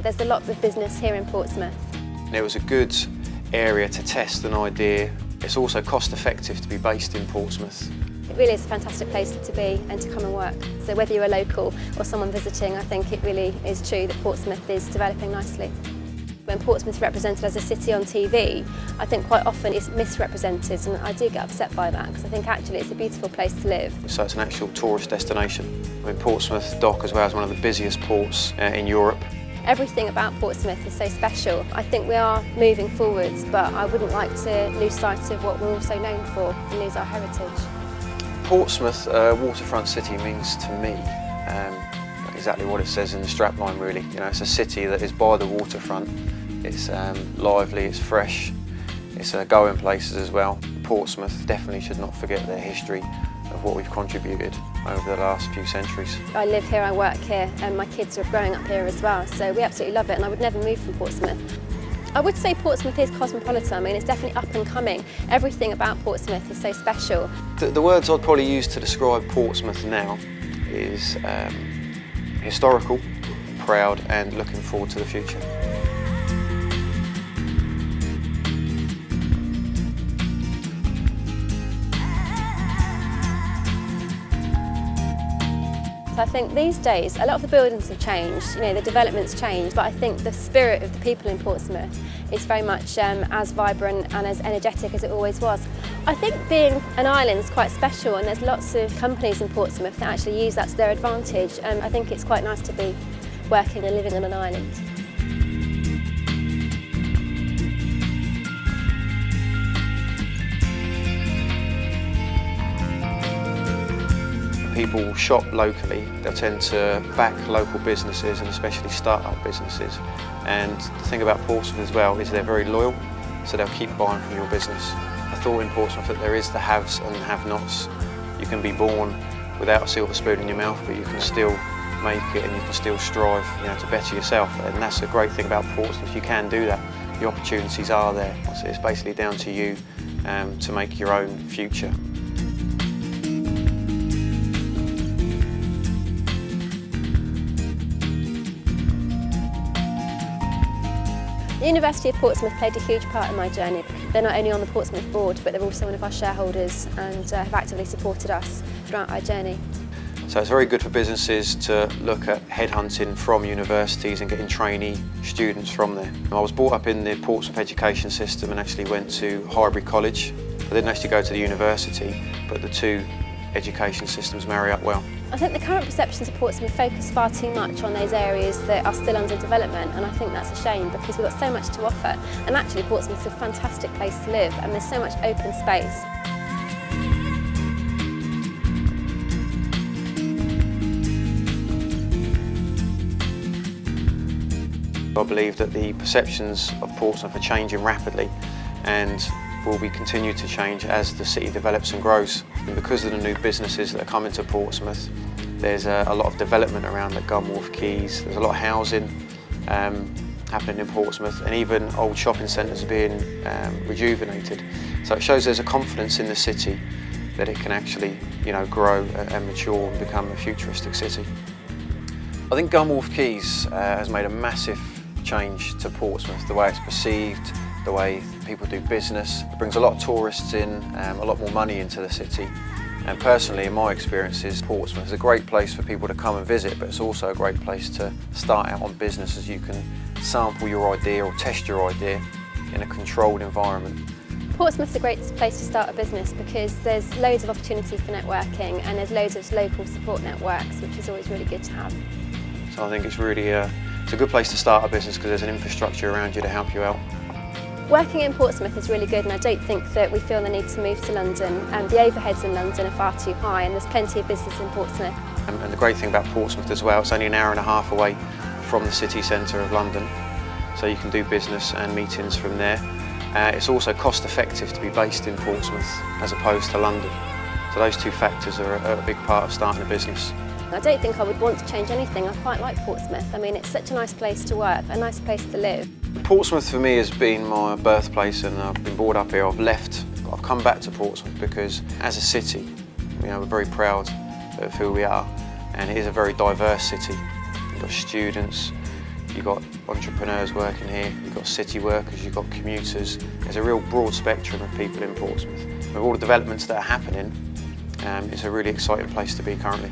there's a lot of business here in Portsmouth. It was a good area to test an idea. It's also cost effective to be based in Portsmouth. It really is a fantastic place to be and to come and work. So whether you're a local or someone visiting, I think it really is true that Portsmouth is developing nicely. When Portsmouth is represented as a city on TV, I think quite often it's misrepresented, and I do get upset by that because I think actually it's a beautiful place to live. So it's an actual tourist destination. I mean, Portsmouth Dock as well is one of the busiest ports in Europe. Everything about Portsmouth is so special. I think we are moving forwards, but I wouldn't like to lose sight of what we're also known for and lose our heritage. Portsmouth, waterfront city, means to me exactly what it says in the strapline really. You know, it's a city that is by the waterfront. It's lively, it's fresh, it's going places as well. Portsmouth definitely should not forget their history of what we've contributed over the last few centuries. I live here, I work here, and my kids are growing up here as well, so we absolutely love it, and I would never move from Portsmouth. I would say Portsmouth is cosmopolitan. I mean, it's definitely up and coming. Everything about Portsmouth is so special. The words I'd probably use to describe Portsmouth now is historical, proud, and looking forward to the future. I think these days a lot of the buildings have changed, you know, the development's changed, but I think the spirit of the people in Portsmouth is very much as vibrant and as energetic as it always was. I think being an island is quite special, and there's lots of companies in Portsmouth that actually use that to their advantage, and I think it's quite nice to be working and living on an island. People shop locally, they'll tend to back local businesses and especially start-up businesses. And the thing about Portsmouth as well is they're very loyal, so they'll keep buying from your business. I thought in Portsmouth that there is the haves and have-nots. You can be born without a silver spoon in your mouth, but you can still make it and you can still strive, you know, to better yourself. And that's a great thing about Portsmouth. You can do that. The opportunities are there. So it's basically down to you to make your own future. The University of Portsmouth played a huge part in my journey. They're not only on the Portsmouth board, but they're also one of our shareholders and have actively supported us throughout our journey. So it's very good for businesses to look at headhunting from universities and getting trainee students from there. I was brought up in the Portsmouth education system and actually went to Highbury College. I didn't actually go to the university, but the two education systems marry up well. I think the current perceptions of Portsmouth focus far too much on those areas that are still under development, and I think that's a shame because we've got so much to offer, and actually Portsmouth's a fantastic place to live and there's so much open space. I believe that the perceptions of Portsmouth are changing rapidly and will be continued to change as the city develops and grows. And because of the new businesses that are coming to Portsmouth, there's a lot of development around the Gunwharf Quays. There's a lot of housing happening in Portsmouth, and even old shopping centres are being rejuvenated. So it shows there's a confidence in the city that it can actually, you know, grow and mature and become a futuristic city. I think Gunwharf Quays has made a massive change to Portsmouth, the way it's perceived, the way people do business. It brings a lot of tourists in, a lot more money into the city. And personally, in my experiences, Portsmouth is a great place for people to come and visit, but it's also a great place to start out on business, as you can sample your idea or test your idea in a controlled environment. Portsmouth's a great place to start a business because there's loads of opportunity for networking and there's loads of local support networks, which is always really good to have. So I think it's really it's a good place to start a business because there's an infrastructure around you to help you out. Working in Portsmouth is really good, and I don't think that we feel the need to move to London. The overheads in London are far too high, and there's plenty of business in Portsmouth. And the great thing about Portsmouth as well, it's only an hour and a half away from the city centre of London, so you can do business and meetings from there. It's also cost effective to be based in Portsmouth as opposed to London. So those two factors are a big part of starting a business. I don't think I would want to change anything. I quite like Portsmouth. I mean, it's such a nice place to work, a nice place to live. Portsmouth for me has been my birthplace, and I've been brought up here. I've come back to Portsmouth because as a city, you know, we're very proud of who we are, and it is a very diverse city. You've got students, You've got entrepreneurs working here, you've got city workers, you've got commuters. There's a real broad spectrum of people in Portsmouth. With all the developments that are happening, it's a really exciting place to be currently.